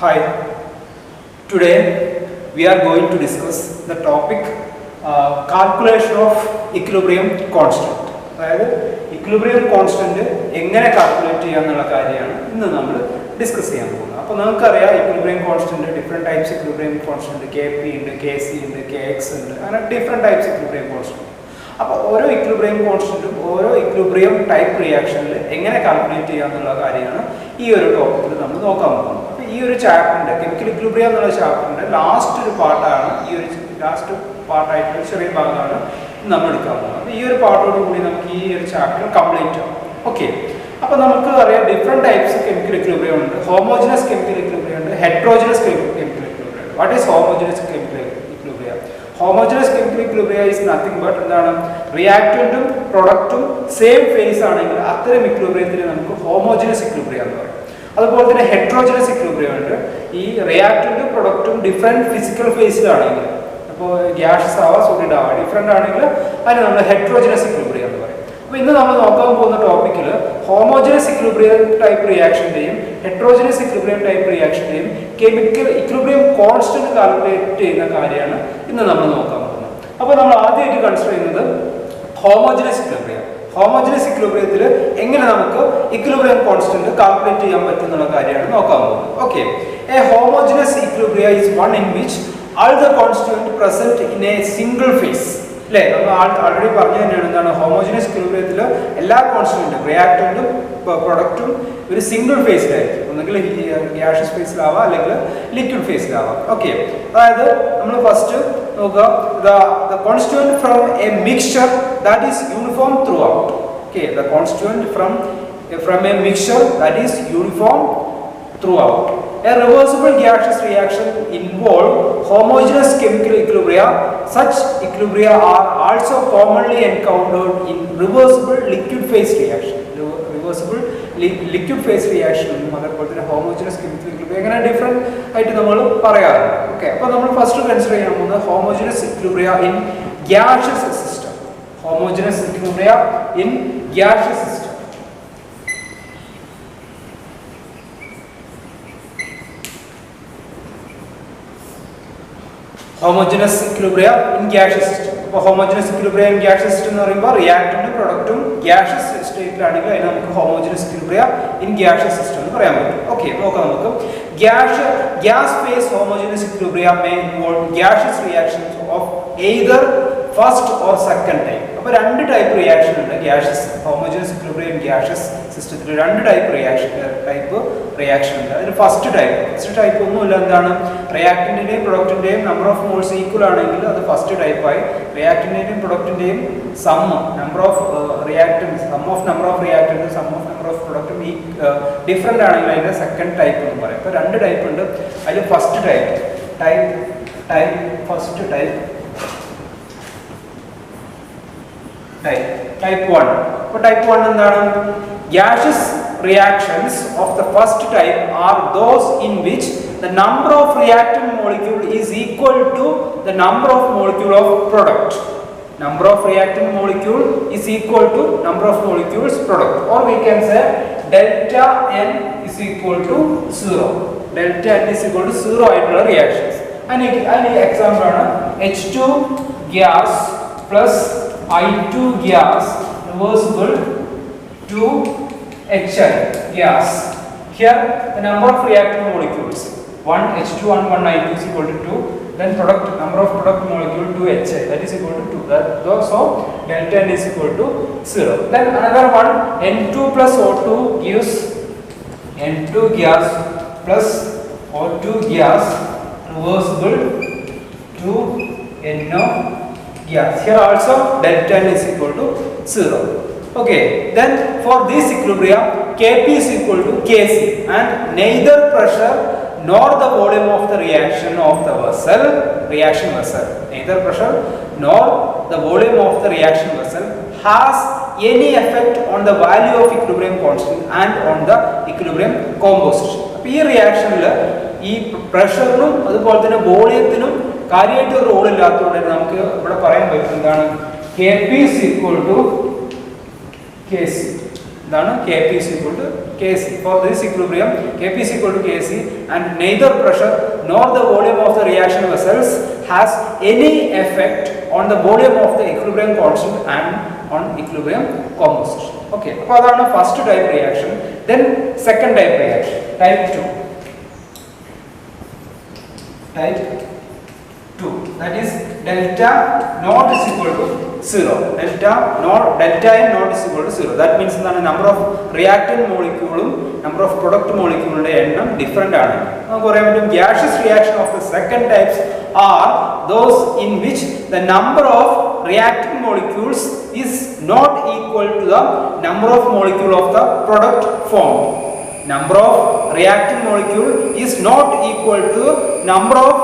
Hi, today we are going to discuss the topic calculation of equilibrium constant. അതായത് equilibrium constant എങ്ങനെ calculate ചെയ്യാന്നുള്ള കാര്യമാണ് ഇന്ന് നമ്മൾ discuss ചെയ്യാൻ പോകുന്നത്. അപ്പോൾ നമുക്കറിയാം equilibrium constant different types equilibrium constant Kp ഉണ്ട്, Kc ഉണ്ട്, Kx ഉണ്ട്, അങ്ങനെ ഡിഫറെൻറ്റ് ടൈപ്സ് equilibrium constant. അപ്പോൾ ഓരോ equilibrium constantum ഓരോ equilibrium ടൈപ്പ് റിയാക്ഷനിൽ എങ്ങനെ കാൽക്കുലേറ്റ് ചെയ്യാന്നുള്ള കാര്യമാണ് ഈ ഒരു ടോപ്പിക്കിൽ നമ്മൾ നോക്കാൻ പോകുന്നത്. അപ്പോൾ ഈ ഒരു ചാപ്റ്ററിൻ്റെ കെമിക്കൽ ഇക്വിലിബ്രിയം എന്നുള്ള ചാപ്റ്ററിൻ്റെ ലാസ്റ്റ് ഒരു പാർട്ടാണ് ഈ ഒരു ലാസ്റ്റ് പാർട്ടായിട്ടുള്ള ചെറിയ ഭാഗമാണ് നമ്മൾ എടുക്കാൻ പോകുന്നത്. അപ്പോൾ ഈ ഒരു പാർട്ടോട് കൂടി നമുക്ക് ഈ ഒരു ചാപ്റ്റർ കംപ്ലീറ്റ് ആവും. ഓക്കെ, അപ്പോൾ നമുക്ക് അറിയാം ഡിഫറെൻറ്റ് ടൈപ്സ് കെമിക്കൽ ഇക്വിലിബ്രിയം ഉണ്ട്. ഹോമോജനസ് കെമിക്കൽ ഇക്വിലിബ്രിയം ഉണ്ട്, ഹെട്രോജനസ് കെമിക്കൽ ഇക്വിലിബ്രിയം ഉണ്ട്. What is homogeneous chemical equilibrium? Homogeneous chemical equilibrium is nothing but എന്താണ്, റിയാക്റ്റന്റും പ്രൊഡക്റ്റും സെയിം ഫേസ് ആണെങ്കിൽ അത്തരം ഇക്വിലിബ്രിയത്തിന് നമുക്ക് ഹോമോജനസ് ഇക്വിലിബ്രിയം എന്ന് പറയും. അതുപോലെ തന്നെ ഹെട്രോജനസ് ഇക്വിലിബ്രിയം ഉണ്ട്. ഈ റിയാക്റ്റന്റും പ്രൊഡക്റ്റും ഡിഫറെൻറ്റ് ഫിസിക്കൽ ഫേസിലാണെങ്കിൽ, അപ്പോൾ ഗ്യാസസ് ആവാം സോളിഡ് ആവാം, ഡിഫറെൻ്റ് ആണെങ്കിൽ അതിന് നമ്മൾ ഹെട്രോജനസ് ഇക്വിലിബ്രിയം എന്ന് പറയും. അപ്പോൾ ഇന്ന് നമ്മൾ നോക്കാൻ പോകുന്ന ടോപ്പിക്കിൽ ഹോമോജനസ് ഇക്വിലിബ്രിയം ടൈപ്പ് റിയാക്ഷൻ്റെയും ഹെട്രോജനസ് ഇക്വിലിബ്രിയം ടൈപ്പ് റിയാക്ഷൻ്റെയും കെമിക്കൽ ഇക്വിലിബ്രിയം കോൺസ്റ്റന്റ് കാൽക്കുലേറ്റ് ചെയ്യുന്ന കാര്യമാണ് ഇന്ന് നമ്മൾ നോക്കാൻ പോകുന്നത്. അപ്പോൾ നമ്മൾ ആദ്യമായിട്ട് കൺസിഡർ ചെയ്യുന്നത് ഹോമോജനസ് ഇക്വിലിബ്രിയം. ഹോമോജനസ് ഇക്വിലിബ്രിയത്തിൽ എങ്ങനെ നമുക്ക് ഇക്വിലിബ്രിയം കോൺസ്റ്റന്റ് കാൽക്കുലേറ്റ് ചെയ്യാൻ പറ്റുന്നുള്ള കാര്യമാണ് നോക്കാൻ പോകുന്നത്. Okay, A homogeneous equilibrium is one in which all the constant present in a single phase. അല്ലേ, നമ്മൾ ആൾറെഡി പറഞ്ഞു തന്നെയാണ് എന്താണ് ഹോമോജനസ് ഇക്വിലിബ്രിയത്തിൽ എല്ലാ കോൺസ്റ്റന്റും റിയാക്റ്റന്റും പ്രൊഡക്റ്റും ഒരു സിംഗിൾ ഫേസിലായിരിക്കും. ഒന്നുകിൽ ഗ്യാഷ്യസ് ഫേസിലാവാം അല്ലെങ്കിൽ ലിക്വിഡ് ഫേസിലാവാം. ഓക്കെ, അതായത് നമ്മൾ ഫസ്റ്റ് നോക്കുക, the constituent from a mixture that is uniform throughout. Okay, the constituent from a mixture that is uniform throughout. A reversible gaseous reaction involve homogeneous chemical equilibria. Such equilibria are also commonly encountered in reversible liquid phase reaction. Reversible liquid phase reaction അതേപോലെ തന്നെ homogeneous chemical equilibria അങ്ങനെ different ആയിട്ട് നമ്മൾ പറയാറുണ്ട്. Okay, അപ്പോൾ നമ്മൾ first consider ചെയ്യാൻ പോകുന്നത് homogeneous equilibria in gaseous system. Homogeneous equilibria in gaseous system. Homogeneous equilibrium in gaseous system. അപ്പോൾ homogeneous equilibrium in gaseous system എന്ന് പറയുമ്പോൾ റിയാക്റ്റന്റും പ്രൊഡക്റ്റും ഗ്യാഷ്യസ് സ്റ്റേറ്റിലാണെങ്കിൽ അതിന് നമുക്ക് homogeneous equilibrium in gaseous system എന്ന് പറയാൻ പറ്റും. ഓക്കെ, നോക്കാം നമുക്ക്. Gas phase homogeneous equilibrium may involve gaseous reactions of either first or second type. അപ്പോൾ രണ്ട് ടൈപ്പ് റിയാക്ഷൻ ഉണ്ട് ഗ്യാഷ്യസ് ഹോമോജനസ് ഇക്വിലിബ്രിയം ഗ്യാഷ്യസ് സിസ്റ്റത്തിൽ. രണ്ട് ടൈപ്പ് റിയാക്ഷൻ ഉണ്ട്. അതിൽ ഫസ്റ്റ് ടൈപ്പ് ഒന്നുമില്ല, എന്താണ്, റിയാക്റ്റന്റിന്റെയും പ്രൊഡക്റ്റിന്റെയും നമ്പർ ഓഫ് മോൾസ് ഈക്വൽ ആണെങ്കിൽ അത് ഫസ്റ്റ് ടൈപ്പായി. റിയാക്റ്റന്റിന്റെയും പ്രൊഡക്റ്റിന്റെയും sum of number of reactants, sum of number of പ്രൊഡക്റ്റും ഈ ഡിഫറെൻ്റ് ആണെങ്കിൽ അതിൻ്റെ സെക്കൻഡ് ടൈപ്പ് എന്ന് പറയും. അപ്പോൾ രണ്ട് ടൈപ്പ് ഉണ്ട്. അതിൽ ഫസ്റ്റ് ടൈപ്പ് type 1. അപ്പോൾ type 1 എന്താണ്? Gaseous reactions of the first type are those in which the number of reactant molecule is equal to the number of molecule of product. Number of reactant molecule is equal to number of molecules product, or we can say delta n is equal to 0. Delta n is equal to 0 ആയിട്ടുള്ള reactions. അതിന് example ആണ് H2 gas plus I2 gas reversible to HI gas. Here the number of reactant molecules 1 H2 and 1 I2 is equal to 2. Then number of product molecule 2 HI, that is equal to 2. So delta n is equal to 0. Then another one, N2 plus O2 gives N2 gas plus O2 gas reversible to NO gas. Here also delta n is equal to 0. Okay, then for this equilibrium Kp is equal to Kc and neither pressure nor the volume of the reaction vessel, neither pressure nor the volume of the reaction vessel has any effect on the value of equilibrium constant and on the equilibrium composition. അപ്പോൾ ഈ റിയാക്ഷനിൽ ഈ പ്രഷറിനും അതുപോലെ തന്നെ വോളിയത്തിനും കാര്യമായിട്ട് ഒരു role ഇല്ലാത്തതുകൊണ്ട് തന്നെ നമുക്ക് ഇവിടെ പറയാൻ പറ്റും എന്താണ്, Kp is equal to Kc. എന്താണ് Kp is equal to Kc. For this equilibrium, Kp is equal to Kc, and neither pressure nor the volume of the reaction vessels has any effect on the volume of the equilibrium constant and on equilibrium composition. Okay, so that is first type reaction. Then second type reaction, type 2. Type 2, that is delta not is equal to 0. Delta n not is equal to 0. That means the number of reactant molecule, number of product molecule different. Gaseous reaction of the second types are those in which the number of reacting molecules is not equal to the number of molecule of the product formed. Number of reacting molecule is not equal to number of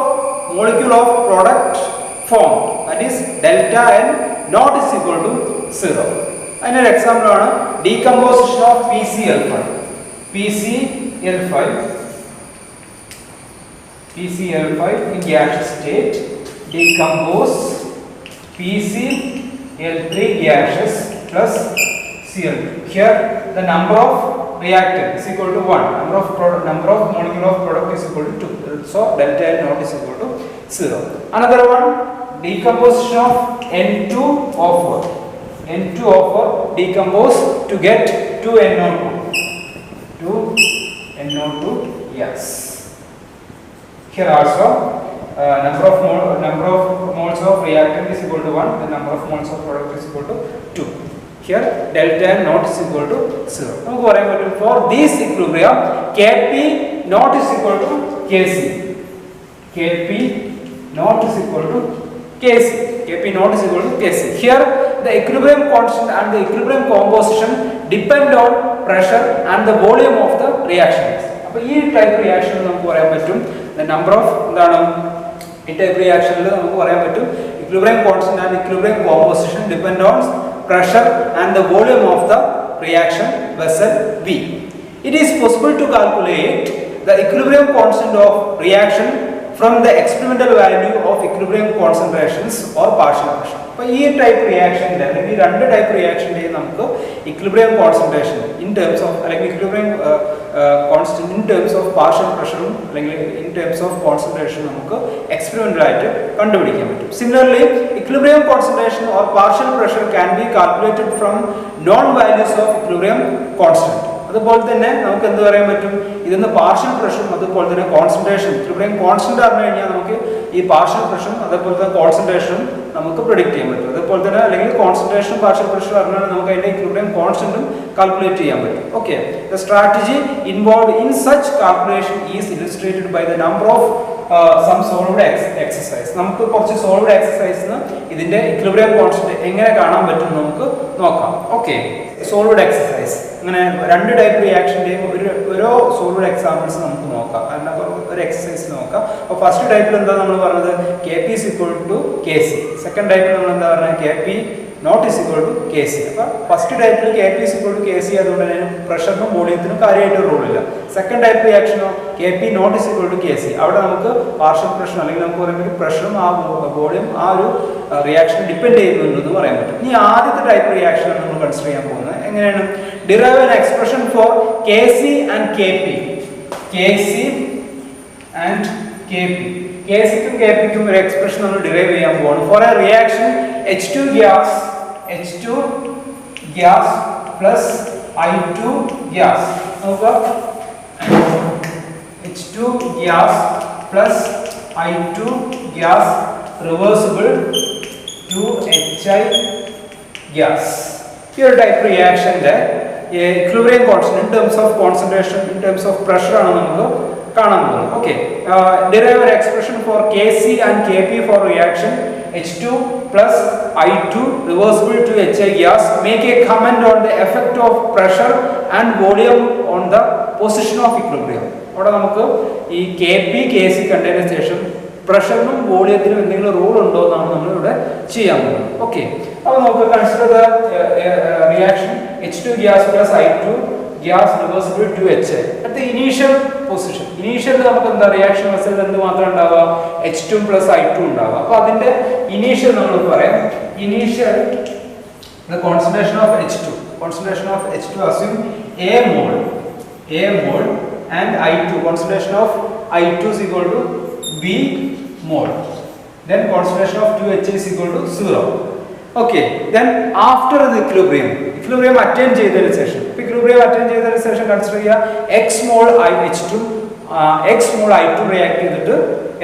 molecule of product formed. That is delta n not is equal to 0. Another example is decomposition of PCl5. PCl5 in gaseous state decompose PCl3 gaseous plus Cl2. Here the number of reactant is equal to 1. Number of molecule of product is equal to 2. So delta n not is equal to 0. Another one, decomposition of N2O4. N2O4 decompose to get 2NO2. 2NO2 yes. Here also number of moles of reactant is equal to 1. The number of moles of product is equal to 2. Here delta n not is equal to 0. For this equilibrium, Kp not is equal to Kc. Kp not is equal to Kc. Kp not is equal to Kc. Here the equilibrium constant and the equilibrium composition depend on pressure and the volume of the reactions. So this type reaction the number of type reaction equilibrium constant and equilibrium composition depend on pressure and the volume of the reaction vessel V. It is possible to calculate the equilibrium constant of reaction from the experimental value of equilibrium concentrations or partial pressure. So this type reaction, this type reaction equilibrium concentration in terms of equilibrium constant in terms of partial pressure, in terms of concentration, experimental. Similarly, equilibrium concentration or partial pressure can be calculated from known values of equilibrium constant. അതുപോലെ തന്നെ നമുക്ക് എന്ത് പറയാൻ പറ്റും, ഇതിന്ന് partial പ്രഷറും അതുപോലെ തന്നെ കോൺസെൻട്രേഷൻ ഇക്വിലിബ്രിയം കോൺസ്റ്റന്റ് അറിഞ്ഞു കഴിഞ്ഞാൽ നമുക്ക് ഈ പാർഷ്യൽ പ്രഷറും അതുപോലെ തന്നെ കോൺസെൻട്രേഷനും നമുക്ക് പ്രെഡിക്റ്റ് ചെയ്യാൻ പറ്റും. അതുപോലെ തന്നെ അല്ലെങ്കിൽ കോൺസെൻട്രേഷനും പാർഷ്യൽ പ്രഷറും അറിഞ്ഞാൽ നമുക്ക് അതിന്റെ ഇക്വിലിബ്രിയം കോൺസ്റ്റന്റും കാൽക്കുലേറ്റ് ചെയ്യാൻ പറ്റും. Okay, the strategy involved in such calculation is illustrated by the number of some solved exercise. നമുക്ക് കുറച്ച് സോൾവ്ഡ് എക്സസൈസിന് ഇതിന്റെ ഇക്വിലിബ്രിയം കോൺസ്റ്റന്റ് എങ്ങനെ കാണാൻ പറ്റും നമുക്ക് നോക്കാം. ഓക്കെ, സോൾവ്ഡ് എക്സസൈസ് അങ്ങനെ രണ്ട് ടൈപ്പ് റിയാക്ഷൻ്റെയും ഓരോ സോൾവ്ഡ് എക്സാമ്പിൾസ് നമുക്ക് നോക്കാം. ഒരു എക്സസൈസ് നോക്കാം. അപ്പോൾ ഫസ്റ്റ് ടൈപ്പിൽ എന്താ നമ്മൾ പറഞ്ഞത്, Kp is equal to Kc. Second ടൈപ്പിൽ നമ്മൾ എന്താ പറഞ്ഞത്, Kp not is equal to Kc. അപ്പോൾ ഫസ്റ്റ് ടൈപ്പിൽ Kp is equal to Kc അതുകൊണ്ട് തന്നെ പ്രഷറിനും വോളിയത്തിനും കാര്യമായിട്ട് റോളില്ല. സെക്കൻഡ് ടൈപ്പ് റിയാക്ഷനോ Kp not is equal to Kc, അവിടെ നമുക്ക് പാർഷ്യൽ പ്രഷർ അല്ലെങ്കിൽ നമുക്ക് പറയുമ്പോൾ പ്രഷറും ആ വോളിയം ആ ഒരു റിയാക്ഷൻ ഡിപ്പെൻഡ് ചെയ്യുന്നുണ്ടെന്ന് പറയാൻ പറ്റും. ഇനി ആദ്യത്തെ ടൈപ്പ് റിയാക്ഷനാണ് നമ്മൾ കൺസിഡർ ചെയ്യാൻ പോകുന്നത്. എങ്ങനെയാണ്, derive an expression for Kc and Kp. Kc and Kp. Kc-ക്കും Kp-ക്കും ഒരു എക്സ്പ്രഷൻ നമ്മൾ ഡിറൈവ് ചെയ്യാൻ പോവാണ്. For a reaction H2 gas plus I2 gas. നോക്കുക, H2 gas plus I2 gas reversible to HI gas. ഈ ഒരു ടൈപ്പ് റിയാക്ഷന്റെ equilibrium constant in terms of concentration in terms of pressure ആണ് നമുക്ക് കാണാൻ പോകുന്നത്. Okay, derive an expression for Kc and Kp for reaction H2 plus I2 reversible to HI gas. Make a comment on the effect of pressure and volume on the position of equilibrium. അവിടെ നമുക്ക് ഈ Kp Kc കണ്ടതിന് ശേഷം പ്രഷറിനും വോളിയത്തിനും എന്തെങ്കിലും role ഉണ്ടോ എന്നാണ് നമ്മൾ ഇവിടെ ചെയ്യാൻ പോകുന്നത്. ഓക്കെ, അപ്പോൾ നമുക്ക് consider the reaction H2 gas plus I2 gas reversible to HI at the initial position. Initial നമുക്ക് എന്താ റിയാക്ഷൻ വെസലിൽ എന്ത് മാത്രം ഉണ്ടാവുക, H2 പ്ലസ് I2 ഉണ്ടാവുക. അപ്പോൾ അതിന്റെ ഇനീഷ്യൽ നമ്മൾ പറയാം, initial the concentration of H2 assume A mole A mole and I2, concentration of I2 is equal to B mole. Then concentration of 2H is equal to 0. Okay, then after the equilibrium attain ചെയ്തതിനു ശേഷം equilibrium attain ചെയ്തതിനു ശേഷം consider ചെയ്യുക x mole H2 x mole I2 react ചെയ്തിട്ട്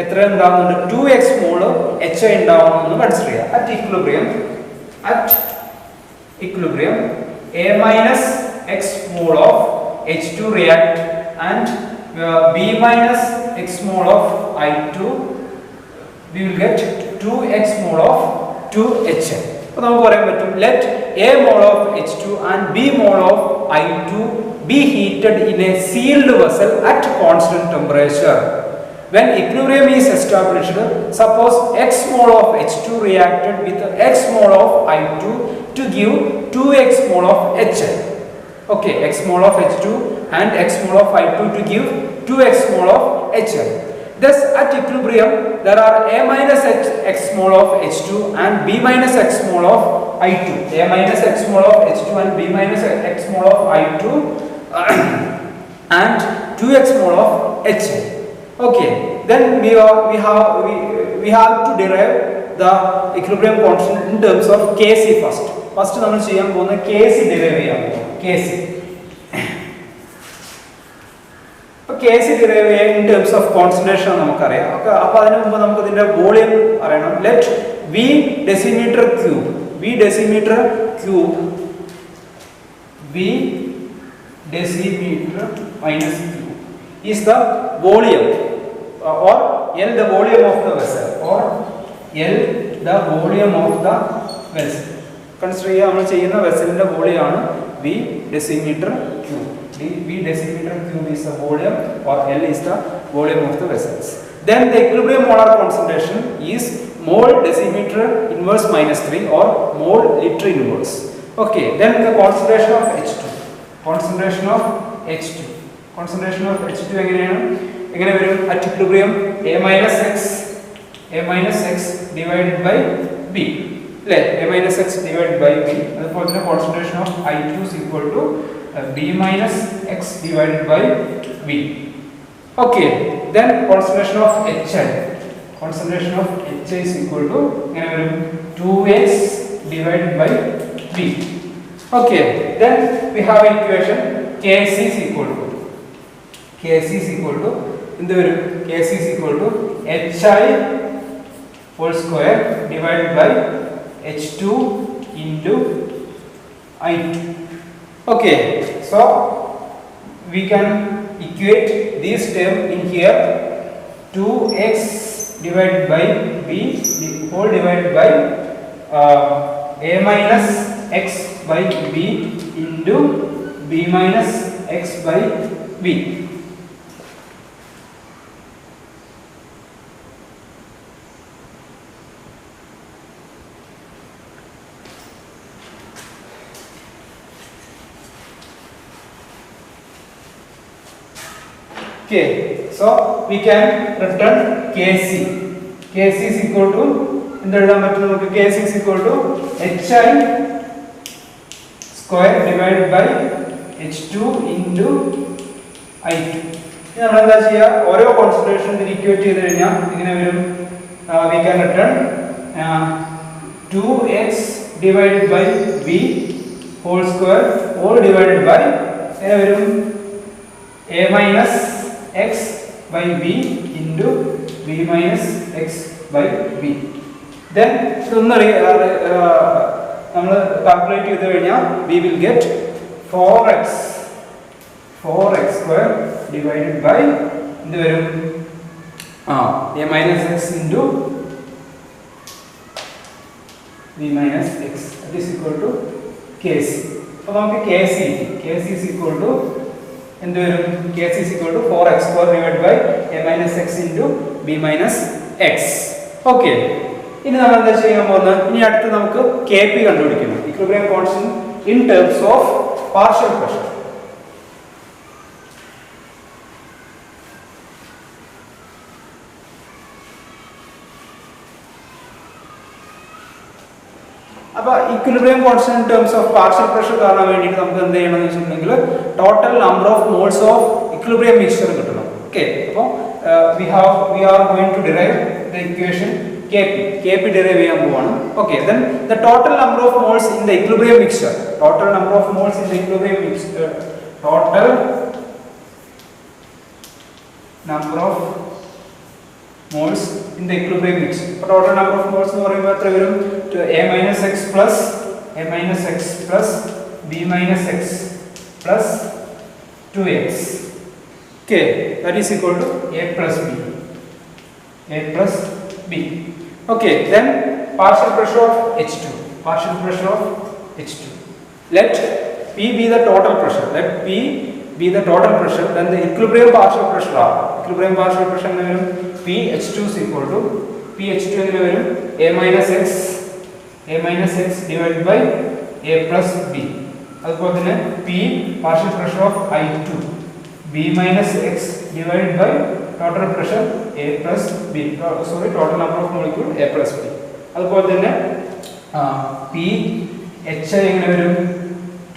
എത്ര ഉണ്ടാവുന്നുണ്ട് 2x mole HI ഉണ്ടാവുമെന്ന് consider ചെയ്യുക. at equilibrium A minus x mole of H2 react and B minus x mole of I2, we will get 2x mole of 2HI. So now let A mole of H2 and B mole of I2 be heated in a sealed vessel at constant temperature. When equilibrium is established, suppose x mole of H2 reacted with x mole of I2 to give 2x mole of HI. Okay, x mole of H2 and x mole of I2 to give 2x mole of HI. Thus, at equilibrium, there are A minus x mole of H2 and B minus x mole of I2. A minus x mole of H2 and B minus x mole of I2 and 2x mole of HI. Okay, then we have to derive the equilibrium constant in terms of Kc first. First, we will Kc derive. Kc. Kc derive in terms of concentration നമുക്കറിയാം. അപ്പോൾ അതിനു മുമ്പ് നമുക്ക് ഇതിന്റെ volume അറിയണം. Let V decimeter cube minus Q is the volume or L the volume of the vessel or L the volume of the vessel. Consider ചെയ്യുക നമ്മൾ ചെയ്യുന്ന വെസലിന്റെ വോളിയം ആണ് V decimeter cube. V decimeter cube is the volume or L is the volume of the vessels. Then the equilibrium molar concentration is mole decimeter inverse minus 3 or mole liter inverse. Okay, then the concentration of H2 എങ്ങനെ വരും? at equilibrium A minus x divided by B. A minus x divided by B. അതുപോലെ തന്നെ concentration of I2 is equal to B minus x divided by B. Okay, then concentration of HI is equal to 2x divided by B. Okay, then we have an equation Kc is equal to HI whole square divided by H2 into I2. Okay, so we can equate this term in here. 2x divided by B whole divided by A minus x by B into B minus x by B. Okay, so we can return Kc. Kc is equal to Kc is equal to HI square divided by H2 into I2. Now, we concentration equate we can return 2x divided by B whole square all divided by A minus x by B into B minus x by B. Then calculate we will get 4x square divided by A minus x into B minus x. That is equal to Kc. So Kc is equal to Kc is equal to 4x square divided by A minus x into B minus x. Okay. ഇനി നമ്മൾ എന്താ ചെയ്യാൻ പോകുന്നത്? ഇനി അടുത്ത് നമുക്ക് Kp കണ്ടുപിടിക്കണം. Equilibrium constant in terms of partial pressure. അപ്പോൾ equilibrium constant in terms of partial pressure കാണാൻ വേണ്ടിയിട്ട് നമുക്ക് എന്ത് ചെയ്യണമെന്ന് വെച്ചിട്ടുണ്ടെങ്കിൽ total number of moles of equilibrium mixture കിട്ടണം. ഓക്കെ, അപ്പോൾ we are going to derive the equation Kp derive ചെയ്യാൻ പോവാണ്. Okay, then the total number of moles in the equilibrium mixture, total number of moles in the equilibrium mixture, total number of moles in the equilibrium mixture. അപ്പോൾ total number of moles എന്ന് പറയുമ്പോൾ എത്ര വരും? a minus x plus b minus x plus 2x. Okay, that is equal to a plus b. Okay, then partial pressure of H2. Let P be the total pressure. Then the equilibrium partial pressure Ph2 is equal to a minus x divided by a plus b. അതുപോലെ തന്നെ P partial pressure of I2 b minus x divided by total pressure a plus b, total number of molecule a plus b. അതുപോലെ തന്നെ P H എങ്ങനെ വരും?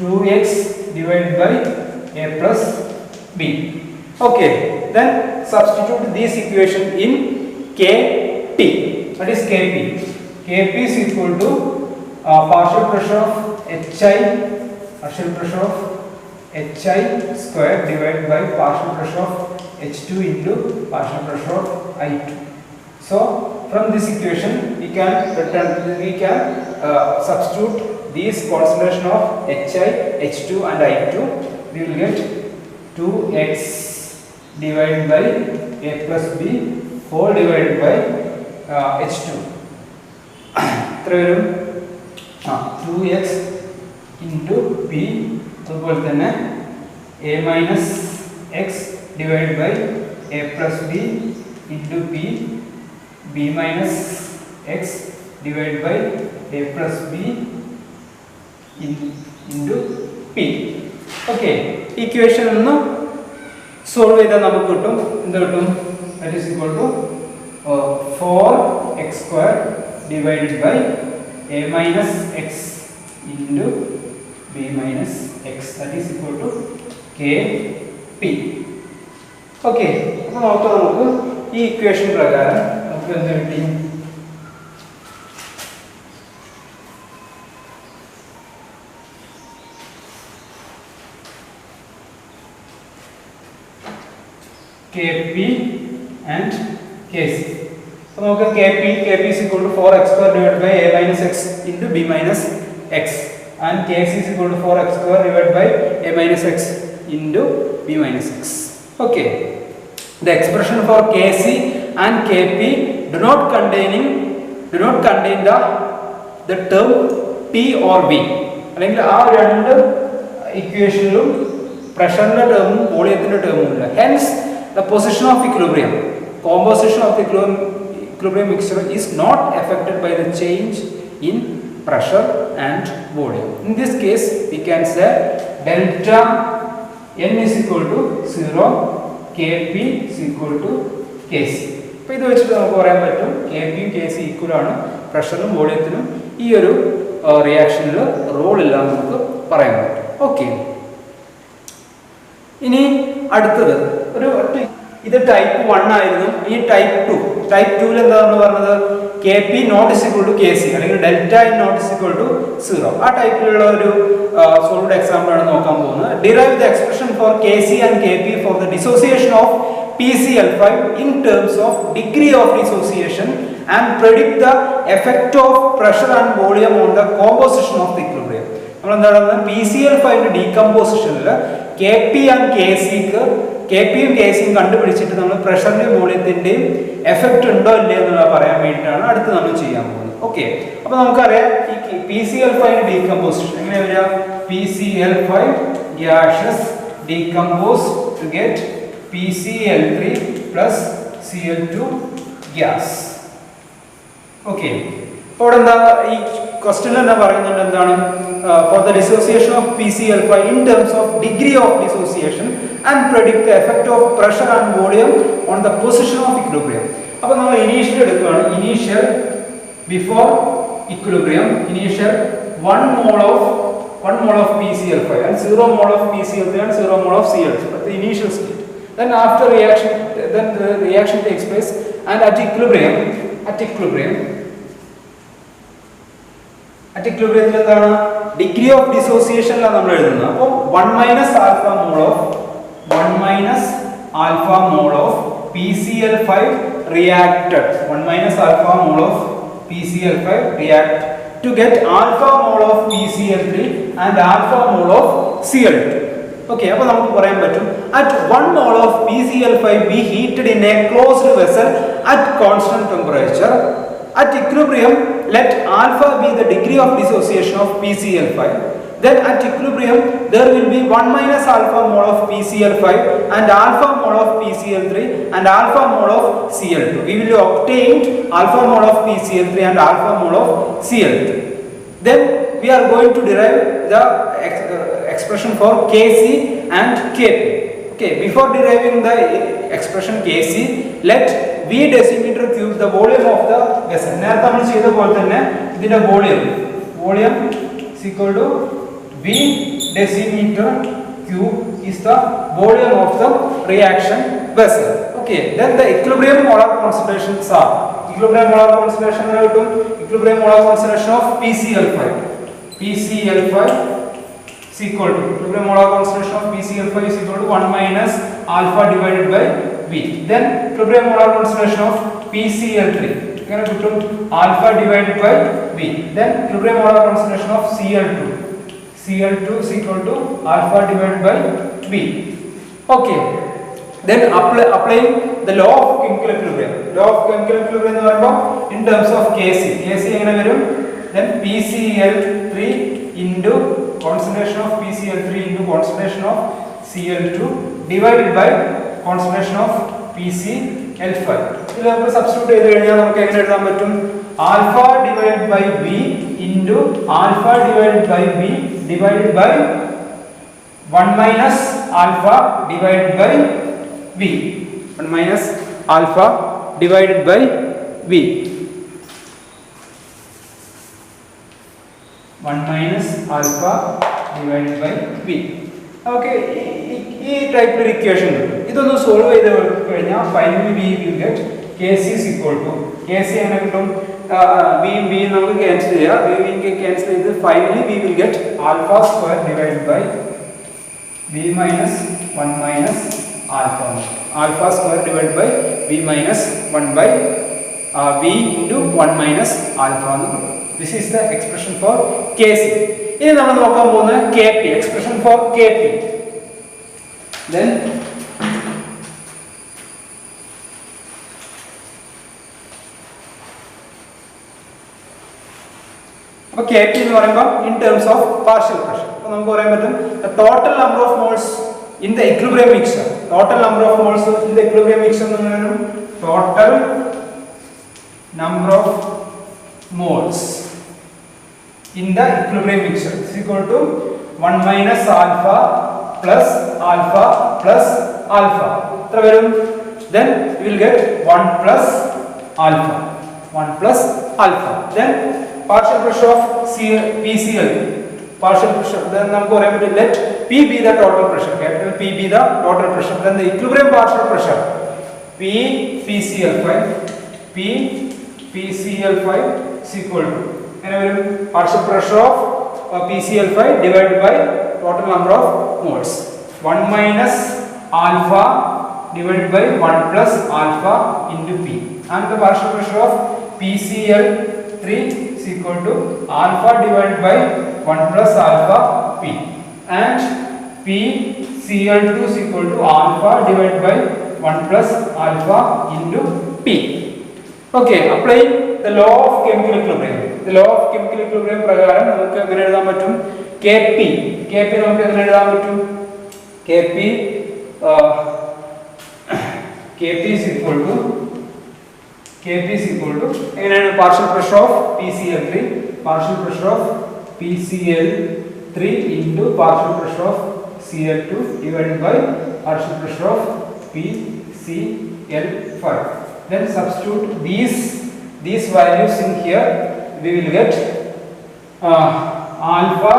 2x divided by a plus b. Okay, then substitute this equation in Kt. What is Kp? Kp is equal to partial pressure of Hi square divided by partial pressure of H2 into partial pressure of I2. So from this equation we can substitute these concentration of Hi, H2 and I2. We will get 2x divided by a plus b whole divided by H2. 2x into p അതുപോലെ തന്നെ a minus x divided by a plus b into p, b minus x divided by a plus b into p. Okay, equation ഒന്ന് solve ചെയ്താൽ നമുക്ക് കിട്ടും എന്ത് കിട്ടും? that is equal to 4x square divided by a minus x into b minus x, that is equal to Kp. Okay, അപ്പോൾ നമുക്ക് ഈ equation പ്രകാരം നമുക്ക് എന്ത് കിട്ടി? Kp and Kc. അപ്പോൾ നമുക്ക് Kp is equal to 4x square divided by a minus x into b minus x. And Kc is equal to 4x square divided by a minus x into b minus x. Okay, the expression for Kc and Kp do not contain the term P or V. അല്ലെങ്കിൽ ആ രണ്ട് ഇക്വേഷനിലും പ്രഷറിന്റെ ടേമും വോളിയത്തിന്റെ ടേമും ഇല്ല. Hence the position of equilibrium, composition of the equilibrium mixture is not affected by the change in pressure and volume. In this case we can say delta n is equal to 0, Kp is equal to Kc. അപ്പോൾ ഇത് വെച്ചിട്ട് നമുക്ക് പറയാൻ പറ്റും Kp യും Kc equal ആണ്, പ്രഷറിനും വോളിയത്തിനും ഈ ഒരു റിയാക്ഷനിൽ റോൾ ഇല്ല എന്ന് നമുക്ക് പറയാൻ പറ്റും. ഓക്കെ, ഇനി അടുത്തത് ഇത് ടൈപ്പ് 1 ആയിരുന്നു. ഈ ടൈപ്പ് 2ൽ എന്താണെന്ന് പറഞ്ഞത് Kp not is equal to Kc അല്ലെങ്കിൽ delta n not is equal to 0. ആ ടൈപ്പിലുള്ള ഒരു സോൾവ്ഡ് എക്സാമ്പിൾ ആണ് നോക്കാൻ പോകുന്നത്. Derive the expression for Kc and Kp for the dissociation of PCl5 in terms of degree of dissociation and predict the effect of pressure and volume on the composition of the equilibrium. നമ്മൾ എന്താണ് PCl5 ന്റെ ഡീകമ്പോസിഷനിൽ Kpയും Kcയും കണ്ടുപിടിച്ചിട്ട് നമ്മൾ പ്രഷറിന്റെയും വോളിയത്തിന്റെയും effect ഉണ്ടോ ഇല്ലയോ എന്നുള്ളത് പറയാൻ വേണ്ടിയിട്ടാണ് അടുത്ത് നമ്മൾ ചെയ്യാൻ പോകുന്നത്. ഓക്കെ, അപ്പോൾ നമുക്കറിയാം ഈ PCl5 ഡീകമ്പോസിഷൻ എങ്ങനെ വരിക? PCl5 gaseous decompose to get PCl3 plus Cl2 gas. Okay, അപ്പോൾ ഇവിടെ എന്താ ഈ ക്വസ്റ്റ്യനിൽ എന്താ പറയുന്നുണ്ട്? എന്താണ് for the dissociation of PCl5 in terms of degree of dissociation and predict the effect of pressure and volume on the position of equilibrium. അപ്പോൾ നമ്മൾ ഇനീഷ്യൽ എടുക്കുകയാണ്. Initial before equilibrium, initial 1 mole of PCl5 and 0 mole of PCl3 and 0 mole of Cl2 at the initial state. Then after reaction, then the reaction takes place, and at equilibrium എന്താണ് degree of ഡിസോസിയേഷനിലാണ് നമ്മൾ എഴുതുന്നത്. അപ്പോൾ 1 minus alpha mole of PCl5 reacted. 1 minus alpha mole of PCl5 react to get alpha mole of PCl3 and alpha mole of Cl2. Okay, അപ്പോൾ നമുക്ക് പറയാൻ പറ്റും at 1 mole of PCl5 be heated in a closed vessel at constant temperature. At equilibrium, let alpha be the degree of dissociation of PCl5. Then at equilibrium, there will be 1 minus alpha mole of PCl5 and alpha mole of PCl3 and alpha mole of Cl2. We will obtain alpha mole of PCl3 and alpha mole of Cl2. Then we are going to derive the expression for Kc and Kp. Okay, before deriving the expression Kc, let V decimeter cube the volume of the vessel. നേരത്തെ നമ്മൾ ചെയ്ത പോലെ തന്നെ ഇതിന്റെ volume is equal to V decimeter cube is the volume of the reaction vessel. Okay, then the equilibrium molar concentrations are equilibrium molar concentration of PCl5 is equal to equilibrium molar concentration of PCl5 is equal to 1 minus alpha divided by V. Then equilibrium molar concentration of PCl3 alpha divided by V. Then equilibrium molar concentration of Cl2 is equal to alpha divided by V. Okay, then applying the law of chemical equilibrium. In terms of Kc then PCl3 into concentration of PCl3 into concentration of Cl2 divided by concentration of PCl5. ഇതിൽ നമ്മൾ substitute ചെയ്ത് കഴിഞ്ഞാൽ നമുക്ക് എങ്ങനെ എഴുതാൻ പറ്റും? Alpha divided by V into alpha divided by V divided by 1 minus alpha divided by V. 1 minus alpha divided by V. 1 minus alpha divided by V. Okay, ഈ ടൈപ്പിൽ ഇക്വേഷൻ കിട്ടും. ഇതൊന്ന് സോൾവ് ചെയ്ത് കഴിഞ്ഞാൽ finally we will get Kc is equal to Kc എങ്ങനെ കിട്ടും? V നമുക്ക് cancel ചെയ്യാം. V ക്യാൻസൽ ചെയ്ത് finally we will get alpha square divided by V minus 1 minus alpha. Alpha square divided by V minus 1 by V into 1 minus alpha. This is the expression for Kc. ഇനി നമ്മൾ നോക്കാൻ പോകുന്നത് Kp, expression for Kp. Then അപ്പോൾ Kp എന്ന് പറയുമ്പോൾ in terms of partial pressure. അപ്പോൾ നമുക്ക് പറയാൻ പറ്റും the total number of moles in the equilibrium mixture. Total number of moles in the equilibrium mixture എന്ന് പറയുന്നത് total number of moles in the equilibrium mixture is equal to 1 minus alpha plus alpha plus alpha. Then we will get 1 plus alpha. 1 plus alpha. Then partial pressure of PCl. Partial pressure. Then let P be the total pressure. Capital P be the total pressure. Then the equilibrium partial pressure PCl5 is equal to partial pressure of PCl5 divided by total number of moles. 1 minus alpha divided by 1 plus alpha into P. And the partial pressure of PCl3 is equal to alpha divided by 1 plus alpha P. And PCl2 is equal to alpha divided by 1 plus alpha into P. Okay, applying the law of chemical equilibrium. The law of chemical equilibrium പ്രകാരം നമുക്ക് എങ്ങനെ എഴുതാൻ പറ്റും? Kp നമുക്ക് എങ്ങനെ എഴുതാൻ പറ്റും? Kp is equal to എങ്ങനെയാണ് partial pressure of PCl3 into partial pressure of Cl2 divided by partial pressure of PCl5. Then substitute these values in here. we will get alpha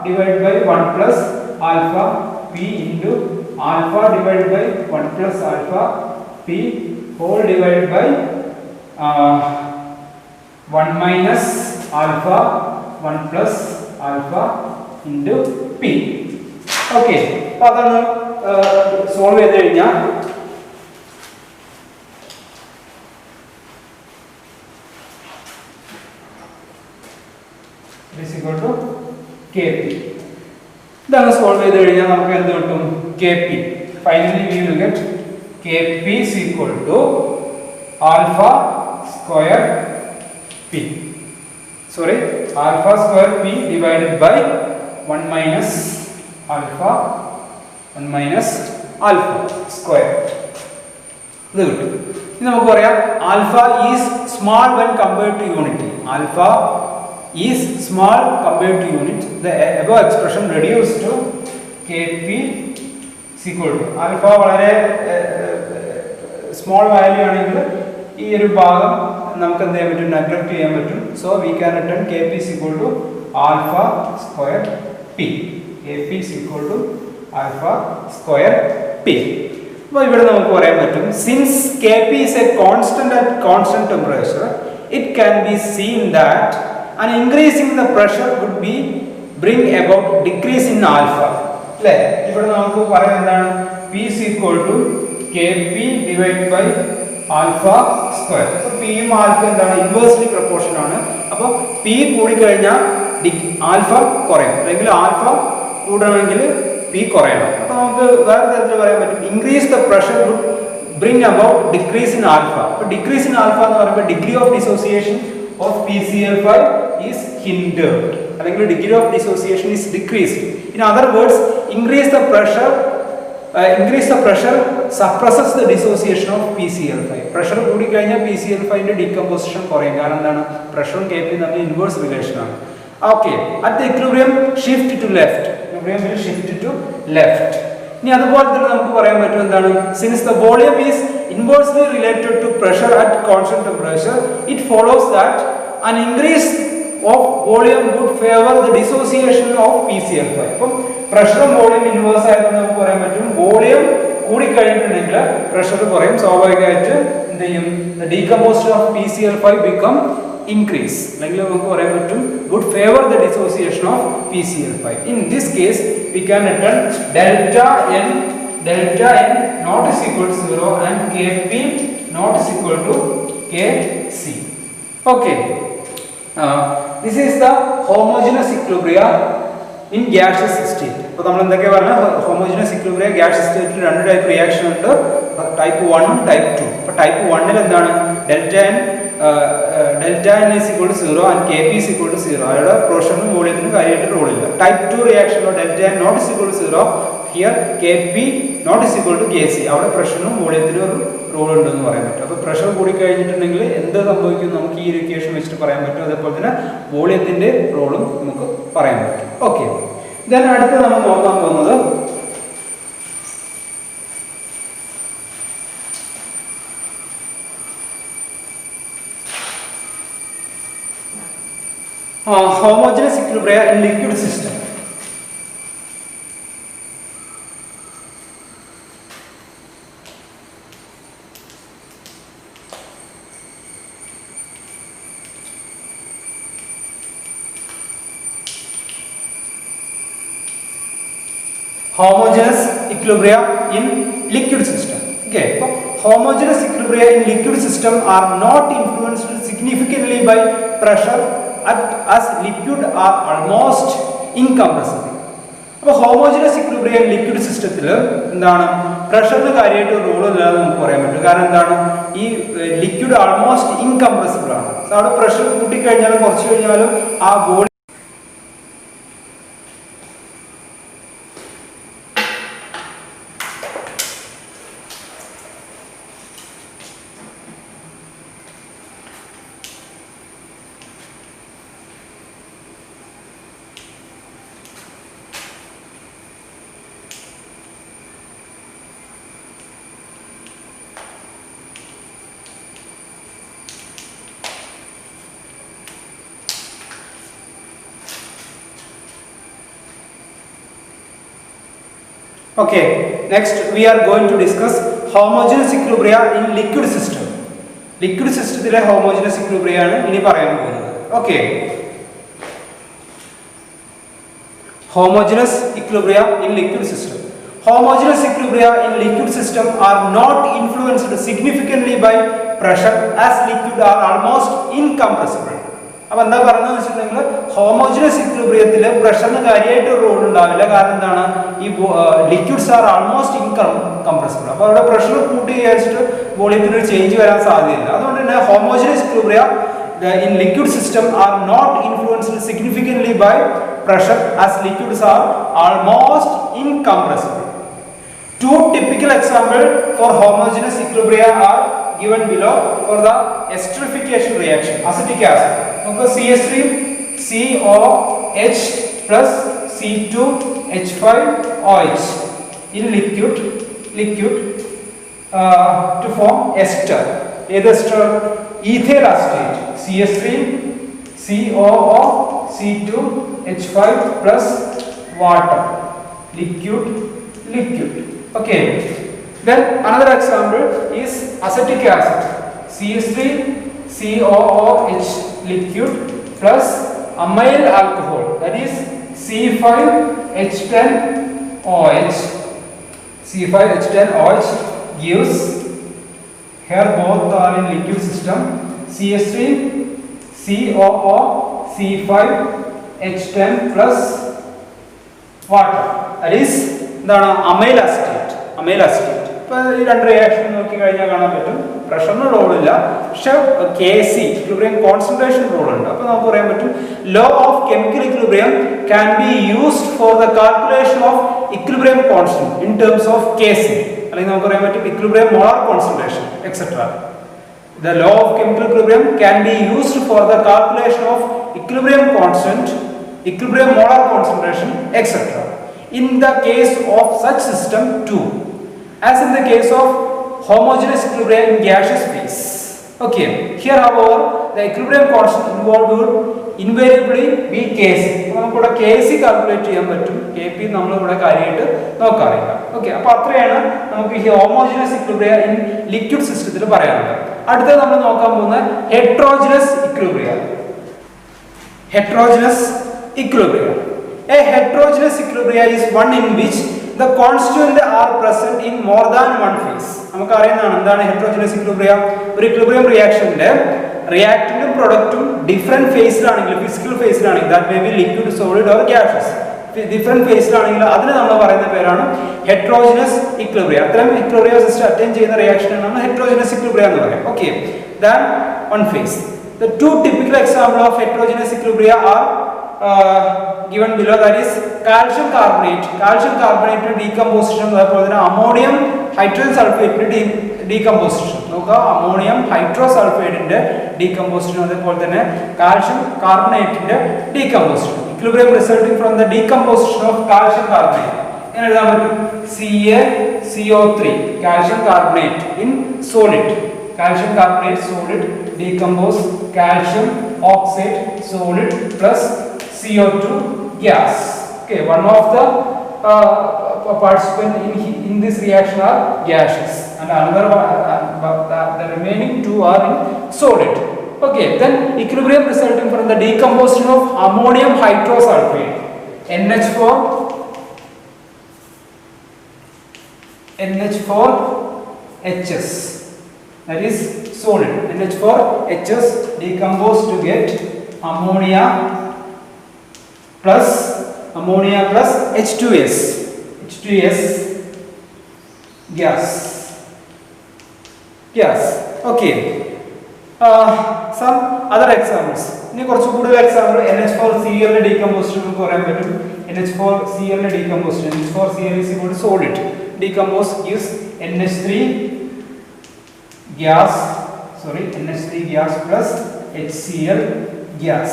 divided by 1 plus alpha p into alpha divided by 1 plus alpha p whole divided by 1 minus alpha 1 plus alpha into p. Okay, അപ്പോൾ അതാണ് solve ചെയ്ത് കഴിഞ്ഞാൽ is equal to kp. ഇതാണ് solve ചെയ്ത് കഴിഞ്ഞാൽ നമുക്ക് എന്ത് കിട്ടും? kp. Finally we will get kp is equal to alpha square p. Sorry, alpha square p divided by 1 minus alpha square. ഇത് കിട്ടും. ഇനി നമുക്ക് പറയാം alpha is small when compared to unity. Alpha is small compared to unit. The above expression reduced to kp is equal to alpha വളരെ small value ആണെങ്കിൽ ഈ ഒരു ഭാഗം നമുക്ക് എന്ത് ചെയ്യാൻ പറ്റും? നെഗ്ലക്ട് ചെയ്യാൻ പറ്റും. So we can return kp is equal to alpha square p. kp is equal to alpha square p. അപ്പോൾ ഇവിടെ നമുക്ക് പറയാൻ പറ്റും since kp is a constant at constant temperature, it can be seen that an increase in the pressure would be bring about decrease in alpha. അല്ലേ? ഇവിടെ നമുക്ക് പറയാൻ എന്താണ്? p is equal to kp divided by alpha square. അപ്പോൾ p യും alpha എന്താണ്? Inversely proportion ആണ്. അപ്പോൾ p കൂടി കഴിഞ്ഞാൽ ആൽഫ കുറയും, അല്ലെങ്കിൽ ആൽഫ കൂടണമെങ്കിൽ p കുറയണം. അപ്പോൾ നമുക്ക് വേറെ തരത്തിൽ പറയാൻ പറ്റും increase the pressure would bring about decrease in alpha. അപ്പോൾ decrease in alpha എന്ന് പറയുമ്പോൾ degree of dissociation of PCl5 is hindered, അല്ലെങ്കിൽ degree of dissociation is decreased. In other words, increase the pressure suppresses the dissociation of PCl5. pressure കൂടി കഴിഞ്ഞാൽ PCl5 ന്റെ decomposition കുറയും. കാരണം എന്താണ്? പ്രഷറും kp തമ്മിൽ ഇൻവേഴ്സ് റിലേഷൻ ആണ്. Okay, at the equilibrium shift to left. equilibrium will shift to left. ഇനി അതുപോലെ തന്നെ നമുക്ക് പറയാൻ പറ്റും എന്താണ്? since the volume is inversely related to pressure at constant temperature, it follows that an increase of volume would favor the dissociation of PCl5. അപ്പം പ്രഷറും volume inverse ആയതുകൊണ്ട് നമുക്ക് പറയാൻ പറ്റും വോളിയം കൂടി കഴിഞ്ഞിട്ടുണ്ടെങ്കിൽ പ്രഷർ കുറയും. സ്വാഭാവികമായിട്ട് എന്ത് ചെയ്യും? the decomposition of PCl5 become increase, അല്ലെങ്കിൽ നമുക്ക് പറയാൻ പറ്റും would favor the dissociation of PCl5. in this case we can return delta n not is equal to 0 and kp not is equal to kc. okay, this is the homogeneous equilibrium in gaseous state. അപ്പോൾ നമ്മൾ എന്തൊക്കെ പറഞ്ഞാൽ homogeneous equilibrium gaseous state രണ്ട് type reaction ഉണ്ട്, type 1 ഉം type 2. അപ്പോൾ type 1 ൽ എന്താണ്? delta n is equal to 0 and kp is equal to 0. അവിടെ പ്രഷറിനും വോളിയത്തിനും കാര്യമായിട്ട് റോൾ ഇല്ല. Type 2 റിയാക്ഷനിലോ delta n not is equal to 0, here kp not is equal to kc. അവിടെ പ്രഷറിനും വോളിയത്തിനും ഒരു റോൾ ഉണ്ടെന്ന് പറയാൻ പറ്റും. അപ്പോൾ പ്രഷർ കൂടി കഴിഞ്ഞിട്ടുണ്ടെങ്കിൽ എന്ത് സംഭവിക്കും നമുക്ക് ഈ ഇക്വേഷൻ വെച്ചിട്ട് പറയാൻ പറ്റും. അതേപോലെ തന്നെ വോളിയത്തിന്റെ റോളും നമുക്ക് പറയാൻ പറ്റും. ഓക്കെ, ദെൻ അടുത്ത് നമ്മൾ നോക്കാൻ പോകുന്നത് homogeneous equilibrium in liquid system. homogeneous equilibrium in liquid system. Okay, so homogeneous equilibrium in liquid system are not influenced significantly by pressure as liquid are almost incompressible. അപ്പോൾ ഹോമോജനസ് ഇക്വിലിബ്രിയം ലിക്വിഡ് സിസ്റ്റത്തിൽ എന്താണ്? പ്രഷറിന് കാര്യമായിട്ട് role ഇല്ലാതെ നമുക്ക് പറയാൻ പറ്റും. കാരണം എന്താണ്? ഈ ലിക്വിഡ് ആൾമോസ്റ്റ് ഇൻകംപ്രസിബിൾ ആണ്. അവിടെ പ്രഷർ കൂട്ടിക്കഴിഞ്ഞാലും കുറച്ച് കഴിഞ്ഞാലും ആ volume Okay, next we are going to discuss homogeneous equilibria in liquid system. Liquid systemത്തിലെ homogeneous equilibria ആണ് ഇനി പറയാൻ പോകുന്നത്. Okay, homogeneous equilibria in liquid system. Homogeneous equilibria in liquid system are not influenced significantly by pressure as liquid are almost incompressible. അപ്പോൾ എന്താ പറയുന്നത് വെച്ചിട്ടുണ്ടെങ്കിൽ homogeneous ഇക്വിലിബ്രിയത്തിൽ പ്രഷറിന് കാര്യമായിട്ട് role ഉണ്ടാവില്ല. കാരണം എന്താണ്, ഈ ലിക്വിഡ്സ് ആർ ആൾമോസ്റ്റ് ഇൻകംപ്രസിബിൾ. അപ്പോൾ അവിടെ പ്രഷർ കൂട്ടി വിചാരിച്ചിട്ട് വോളിയത്തിന് ഒരു ചേഞ്ച് വരാൻ സാധ്യതയില്ല. അതുകൊണ്ട് തന്നെ homogeneous equilibria in liquid system are not influenced significantly by pressure as liquids are almost incompressible. Two typical examples for homogeneous equilibria are given below for the esterification reaction. Acetic acid, okay, CH3COH plus C2H5OH in liquid to form ester. Either ester ethyl acetate CH3COO C2H5 plus water, liquid. Okay, then another example is acetic acid CH3COOH liquid plus amyl alcohol, that is C5H10OH. C5H10OH gives, here both are in liquid system, CH3COO C5H10 plus water, that is എന്താണ് amyl acetate. ഇപ്പോൾ ഈ രണ്ട് reaction നോക്കി കഴിഞ്ഞാൽ കാണാൻ പറ്റും പ്രഷറിന് റോളില്ല, പക്ഷെ KC equilibrium concentration role ഉണ്ട്. അപ്പോൾ നമുക്ക് പറയാൻ പറ്റും law of chemical equilibrium can be used for the calculation of equilibrium constant in terms of KC, അല്ലെങ്കിൽ നമുക്ക് പറയാൻ പറ്റും equilibrium molar concentration etcetera. The law of chemical equilibrium can be used for the calculation of equilibrium constant, equilibrium molar concentration, etc. in the case of such system too, as in the case of homogeneous equilibrium in gaseous phase. Okay, here however the equilibrium constant involved would invariably be Kc. നമുക്ക് ഇവിടെ Kc calculate ചെയ്യാൻ പറ്റും, Kp നമ്മൾ ഇവിടെ കാര്യമായിട്ട് നോക്കാറില്ല. Okay, അപ്പോൾ അത്രയാണ് നമുക്ക് ഈ ഹോമോജനസ് ഇക്വിലിബ്രിയ ഇൻ ലിക്വിഡ് സിസ്റ്റത്തിൽ പറയാനുള്ളത്. അടുത്തത് നമ്മൾ നോക്കാൻ പോകുന്ന ഹെറ്ററോജനസ് equilibria. Heterogeneous equilibrium. A heterogeneous equilibrium is one in which the constituents are present in more than one phase. നമുക്ക് അറിയുന്നതാണ് എന്താണ് heterogeneous equilibrium. ഒരു equilibrium reactionന്റെ റിയാക്റ്റന്റും പ്രൊഡക്റ്റും ഡിഫറെന്റ് ഫേസിലാണെങ്കിൽ, ഫിസിക്കൽ ഫേസിലാണെങ്കിൽ, that may be liquid, solid or gases, different ഫേസിലാണെങ്കിൽ അതിനെ നമ്മൾ പറയുന്ന പേരാണ് ഹെറ്ററോജനസ് ഇക്വിലിബ്രിയം. അത്തരം ഇക്വിലിബ്രിയം സിസ്റ്റം അറ്റൈൻ ചെയ്യുന്ന റിയാക്ഷനാണ് ഹെറ്ററോജനസ് ഇക്വിലിബ്രിയം എന്ന് പറയാം. Okay, than one phase. The two typical examples of heterogeneous equilibrium are given below, that is calcium carbonate. Calcium carbonate decomposition, അതുപോലെ തന്നെ അമോണിയം ഹൈഡ്രോസൾഫേറ്റിന്റെ decomposition. നോക്കുക, അമോണിയം ഹൈഡ്രോസൾഫേറ്റിന്റെ decomposition, അതുപോലെ തന്നെ calcium കാർബണേറ്റിന്റെ decomposition. Equilibrium resulting from the decomposition of calcium carbonate. എങ്ങനെ എഴുതാൻ പറ്റും? CaCO3, calcium carbonate in solid. Calcium carbonate solid decompose calcium oxide solid plus CO2 gas. Okay, one of the participants in this reaction are gaseous, and another one, the remaining two are in solid. Okay, then equilibrium resulting from the decomposition of ammonium hydrosulfate, NH4HS, that is solid. NH4HS decomposed to get ammonia plus H2S gas. Okay, some other examples. ഇനി കുറച്ച് കൂടുതൽ example NH4Cl ന്റെ decomposition നമുക്ക് പറയാൻ പറ്റും. NH4Cl ന്റെ decomposition, NH4Cl is equal to solid, decompose gives NH3 gas plus HCl gas.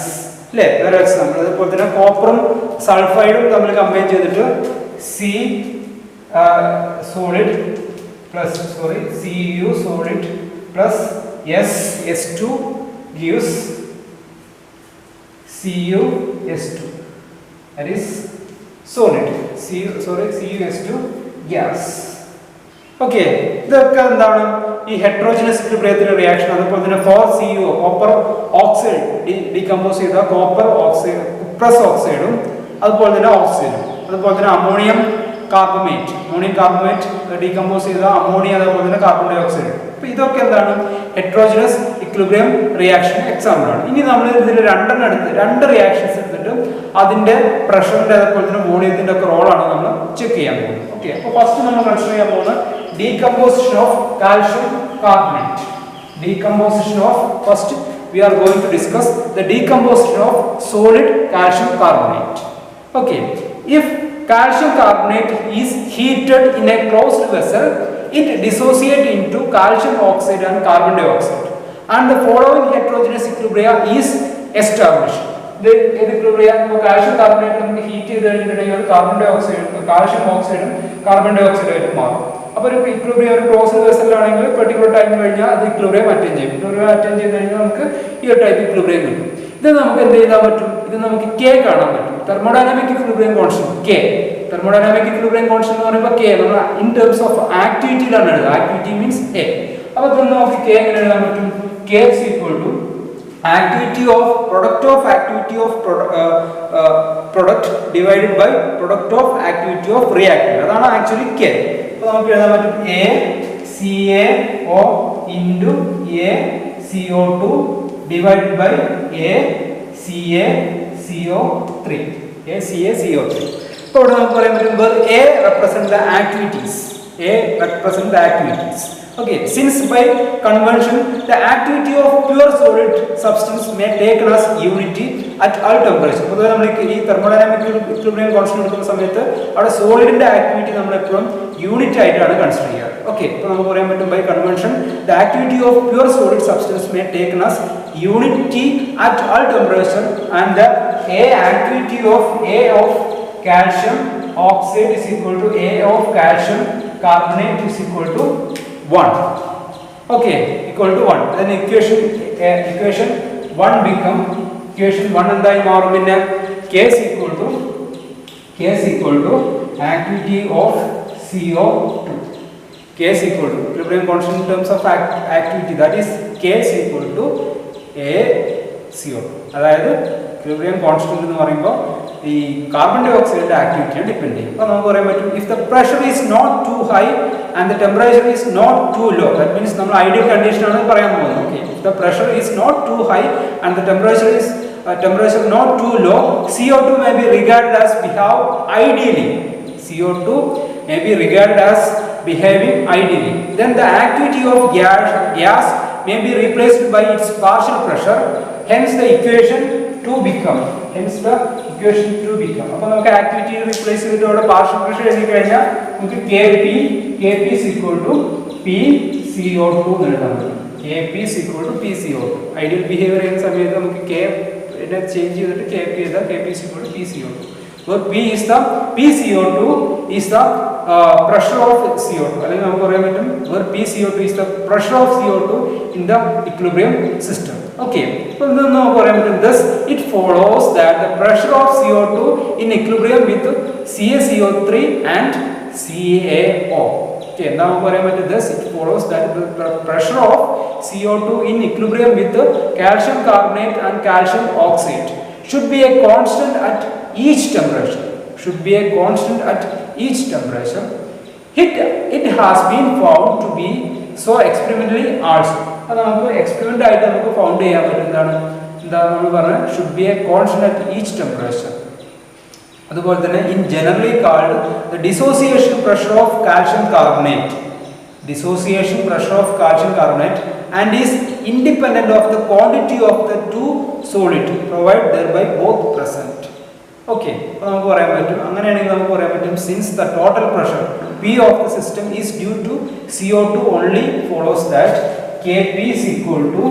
അല്ലേ, വേറെ എക്സാമ്പിൾ. അതുപോലെ തന്നെ കോപ്പറും സൾഫൈഡും തമ്മിൽ കമ്പൈൻ ചെയ്തിട്ട് solid plus Cu solid plus S2 gives CuS2, that is solid. CuS2 gas. Okay, ഇതൊക്കെ എന്താണ് ഈ ഹെറ്ററോജനസ് ഇക്വിലിബ്രിയത്തിലെ റിയാക്ഷൻ. അതുപോലെ തന്നെ 4CO കോപ്പർ ഓക്സൈഡ് ഡീകമ്പോസ് ചെയ്ത കോപ്പർ ഓക്സൈഡ് കുപ്രസ് ഓക്സൈഡും അതുപോലെ തന്നെ ഓക്സിജനും, അതുപോലെ തന്നെ അമോണിയം കാർബമേറ്റ് ഡീകമ്പോസ് ചെയ്ത അമോണിയ, അതുപോലെ തന്നെ കാർബൺ ഡൈ ഓക്സൈഡ്. അപ്പോൾ ഇതൊക്കെ എന്താണ് ഹെറ്ററോജനസ് ഇക്വിലിബ്രിയം റിയാക്ഷൻ എക്സാമ്പിൾ ആണ്. ഇനി നമ്മൾ ഇതിൽ രണ്ട് റിയാക്ഷൻസ് എടുത്തിട്ട് അതിന്റെ പ്രഷറിന്റെ അതുപോലെ തന്നെ വോളിയത്തിന്റെ ഒക്കെ റോളാണ് നമ്മൾ ചെക്ക് ചെയ്യാൻ പോകുന്നത്. ഓക്കെ, അപ്പോൾ ഫസ്റ്റ് നമ്മൾ കൺസിഡർ ചെയ്യാൻ പോകുന്നത് decomposition of calcium carbonate. First we are going to discuss the decomposition of solid calcium carbonate. Okay, if calcium carbonate is heated in a closed vessel, it dissociates into calcium oxide and carbon dioxide, and the following heterogeneous equilibria is established. The equilibria calcium carbonate നമുക്ക് heat ചെയ്ത് കഴിഞ്ഞിട്ടുണ്ടെങ്കിൽ carbon dye oxide, calcium ഓക്സൈഡും carbon dye oxide ആയിട്ട് മാറും. അപ്പോൾ ഒരു equilibrium ഒരു closed വെസലിലാണെങ്കിൽ particular time കഴിഞ്ഞാൽ അത് ഇക്വിലിബ്രിയം അറ്റൈൻ ചെയ്യും. ഇക്വിലിബ്രിയം അറ്റൈൻ ചെയ്ത് കഴിഞ്ഞാൽ നമുക്ക് ഈ ഒരു ടൈപ്പ് ഇക്വിലിബ്രിയം കിട്ടും. ഇത് നമുക്ക് എന്ത് ചെയ്താൽ പറ്റും? ഇത് നമുക്ക് കെ കാണാൻ പറ്റും. Thermodynamic equilibrium constant K. Thermodynamic equilibrium constant എന്ന് പറയുമ്പോൾ കെ നമ്മൾ ഇൻ ടേംസ് ഓഫ് ആക്ടിവിറ്റിയിലാണ് എഴുതുക. Activity means A. അപ്പോൾ ഇത് നമുക്ക് കെ എങ്ങനെ എഴുതാൻ പറ്റും? K is equal to product divided by product of activity of reactant. അതാണ് ആക്ച്വലി കെ. അപ്പോൾ നമുക്ക് എഴുതാൻ പറ്റും ACaO into ACO2 divided by ACaCO3. അപ്പോൾ ഇവിടെ നമുക്ക് പറയാൻ പറ്റും A represent the activities. Okay, since by convention the activity of pure solid substance may taken as unity at all temperature. അപ്പോൾ നമ്മൾ ഈ തെർമോഡൈനാമിക് ഇക്വിലിബ്രിയം കോൺസ്റ്റന്റ് എടുക്കുന്ന സമയത്ത് അവിടെ സോളിഡിന്റെ ആക്ടിവിറ്റി നമ്മൾ എപ്പോഴും യൂണിറ്റ് ആയിട്ടാണ് കൺസിഡർ ചെയ്യാറ്. ഓക്കെ, അപ്പോൾ നമുക്ക് പറയാൻ പറ്റും by convention the activity of pure solid substance may taken as unity at all temperature and the activity of A of calcium oxide is equal to A of calcium carbonate is equal to 1. Okay, equal to 1. Then equation 1 become equation 1 എന്തായി മാറും? പിന്നെ K is equal to activity of CO2. K is equal to equilibrium constant in terms of activity, that is K is equal to ACO2. അതായത് equilibrium constant എന്ന് പറയുമ്പോൾ ഈ carbon dye ഓക്സൈഡിന്റെ ആക്ടിവിറ്റിയെ depend ചെയ്യും. അപ്പോൾ നമുക്ക് പറയാൻ പറ്റും if the pressure is not too high and the temperature is not too low, that means നമ്മൾ ഐഡിയൽ കണ്ടീഷൻ ആണ് പറയാൻ പോകുന്നത്. Okay, if the pressure is not too high and the temperature not too low, CO2 may be regarded as behave ideally. CO2 may be regarded as behaving ideally. Then the activity of gas may be replaced by its partial pressure. Hence the equation 2 become. അപ്പോൾ നമുക്ക് activity replace ചെയ്തിട്ട് അവിടെ partial pressure എഴുതി കഴിഞ്ഞാൽ നമുക്ക് KP is equal to PCO2 എന്ന് എഴുതാൻ പറ്റും. KP is equal to PCO2. Ideal behaviour ചെയ്യുന്ന സമയത്ത് നമുക്ക് K ചേഞ്ച് ചെയ്തിട്ട് KP എഴുതാം. KP is equal to PCO2. So PCO2 is the pressure of CO2. അല്ലെങ്കിൽ നമുക്ക് പറയാൻ പറ്റും PCO2 is the pressure of CO2 in the equilibrium system. Okay, so thus it follows that the pressure of CO2 in equilibrium with CaCO3 and CaO. Okay, now thus it follows that the pressure of CO2 in equilibrium with calcium carbonate and calcium oxide should be a constant at each temperature. It has been found to be so experimentally also. അത് നമുക്ക് experiment ആയിട്ട് നമുക്ക് found ചെയ്യാൻ പറ്റും. എന്താണ് നമ്മൾ പറഞ്ഞത്? Should be A constant at each temperature. അതുപോലെ തന്നെ in generally called the dissociation pressure of calcium carbonate and is independent of the quantity of the two solid provided thereby both present. Okay, അപ്പോൾ നമുക്ക് പറയാൻ പറ്റും അങ്ങനെയാണെങ്കിൽ നമുക്ക് പറയാൻ പറ്റും since the total pressure P of the system is due to CO2 only, follows that KP is equal to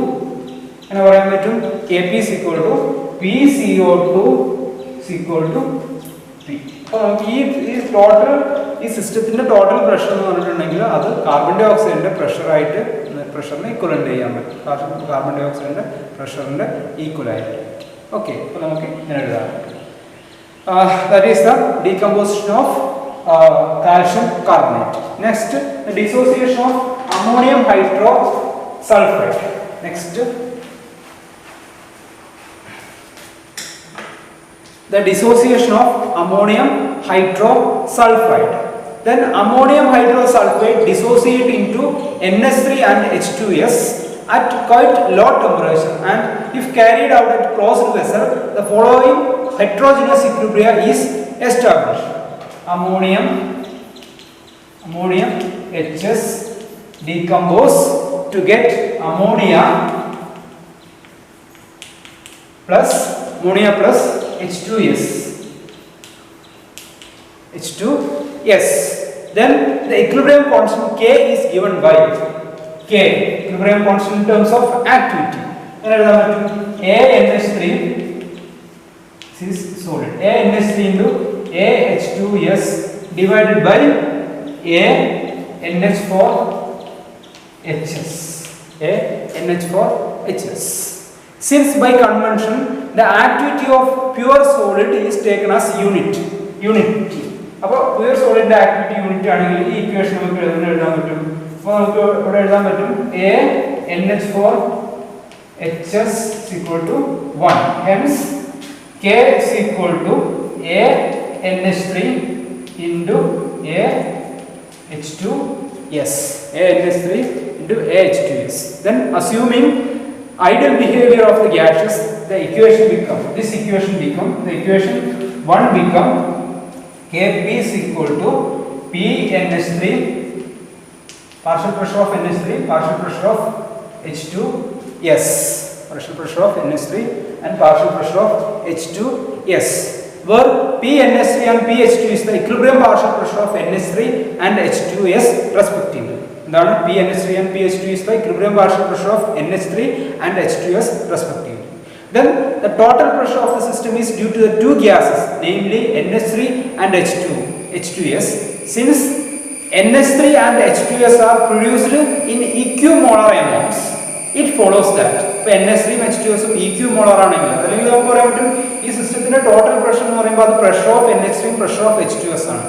and പറയാൻ പറ്റും KP is equal to PCO2 is equal to P. അപ്പോൾ നമുക്ക് ഈ ടോട്ടൽ ഈ സിസ്റ്റത്തിന്റെ ടോട്ടൽ പ്രഷർ എന്ന് പറഞ്ഞിട്ടുണ്ടെങ്കിൽ അത് കാർബൺ ഡൈ ഓക്സൈഡിന്റെ പ്രഷറിനെ ഈക്വലന്റ് ചെയ്യാൻ പറ്റും. കാർബൺ ഡൈ ഓക്സൈഡിന്റെ പ്രഷറിന്റെ ഈക്വൽ ആയിട്ട്. ഓക്കെ, അപ്പോൾ നമുക്ക് ഇങ്ങനെ എഴുതാം. That is the decomposition of calcium carbonate. Next, the dissociation of ammonium hydrosulfide. Next, the dissociation of ammonium hydrosulfide. Then ammonium hydrosulfide dissociate into NH3 and H2S at quite low temperature, and if carried out at closed vessel, the following heterogeneous equilibria is established. Ammonium HS decompose to get ammonia plus H2S. Then the equilibrium constant K is given by equilibrium constant in terms of activity. ANH3 is solid. ANH3 into AH2S divided by ANH4HS. Since by convention the activity of pure solid is taken as unit. അപ്പോൾ pure solid activity unit ആണെങ്കിൽ ഈ equation നമുക്ക് എഴുതാൻ പറ്റും. അപ്പോൾ നമുക്ക് ഇവിടെ എഴുതാൻ പറ്റും ANH4HS is equal to 1. Hence K is equal to ANH3 into AH2S. ANH3 into AH2S. Then assuming ideal behavior of the gases, the equation become the equation 1 become Kp is equal to PNH3 partial pressure of NH3 partial pressure of H2S, partial pressure of NH3 and partial pressure of H2S, where PNH3 and PH2 is the equilibrium partial pressure of NH3 and H2S respectively. PNH3 and PH2 is the equilibrium partial pressure of NH3 and H2S respectively. Then the total pressure of the system is due to the two gases, namely NH3 and H2S. Since NH3 and H2S are produced in equimolar amounts, it follows that NH3 ഉം H2S ഉം equimolar ആണെങ്കിൽ അല്ലെങ്കിൽ നമുക്ക് പറയാൻ പറ്റും ഈ സിസ്റ്റത്തിന്റെ total pressure എന്ന് പറയുമ്പോൾ അത് പ്രഷർ ഓഫ് NH3 ഉം പ്രഷർ ഓഫ് H2S ആണ്.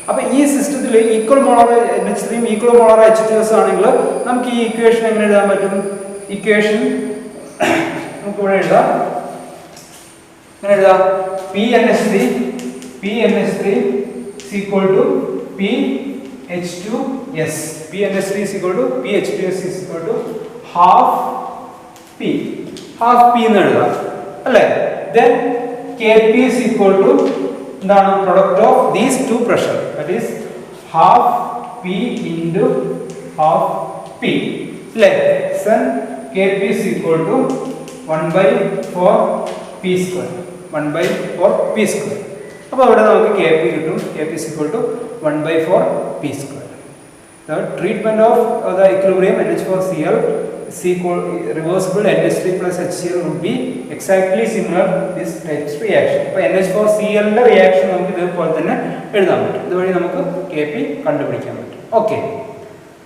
അപ്പോൾ ഈ സിസ്റ്റത്തിൽ ഈക്വൽ മോളാർ NH3 ഉം ഈക്വൽ മോളാർ H2S ആണെങ്കിൽ നമുക്ക് ഈ ഇക്വേഷൻ എങ്ങനെ എഴുതാൻ പറ്റും? ഇക്വേഷൻ നമുക്ക് ഇവിടെ എഴുതാം. എങ്ങനെ എഴുതാം? PNH3 is equal to PH2S. PNH3 is equal to PH2S is equal to half P എന്ന് എഴുതാം അല്ലേ? Then Kp is equal to എന്താണ് product of these two pressure, that is half P into half P അല്ലേ? Then Kp is equal to 1/4 P square. അപ്പോൾ അവിടെ നമുക്ക് Kp കിട്ടും. Kp is equal to 1/4 P square. The treatment of the equilibrium NH4Cl is equal reversible NH3 plus HCl would be exactly similar this types reaction. അപ്പോൾ NH4Cl ന്റെ reaction നമുക്ക് ഇതുപോലെ തന്നെ എഴുതാൻ പറ്റും. ഇതുവഴി നമുക്ക് Kp കണ്ടുപിടിക്കാൻ പറ്റും. Okay,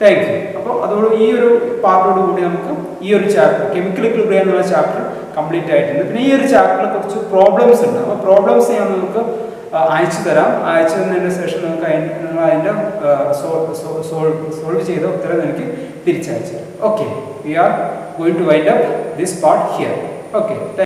thank you. അപ്പോൾ അതോട് ഈ ഒരു പാർട്ടോട് കൂടി നമുക്ക് ഈ ഒരു ചാപ്റ്റർ കെമിക്കൽ ഇക്വിലിബ്രിയം എന്നുള്ള ചാപ്റ്റർ കംപ്ലീറ്റ് ആയിട്ടുണ്ട്. പിന്നെ ഈ ഒരു ചാപ്റ്ററിൽ കുറച്ച് പ്രോബ്ലംസ് ഉണ്ട്. അപ്പോൾ പ്രോബ്ലംസ് ഞാൻ നമുക്ക് അയച്ചു തരാം. അയച്ചു തന്നതിന് ശേഷം നമുക്ക് അതിൻ്റെ സോൾവ് ചെയ്ത ഉത്തരം എനിക്ക് തിരിച്ചയച്ചു തരാം. Okay, we are going to wind up this part here. Okay.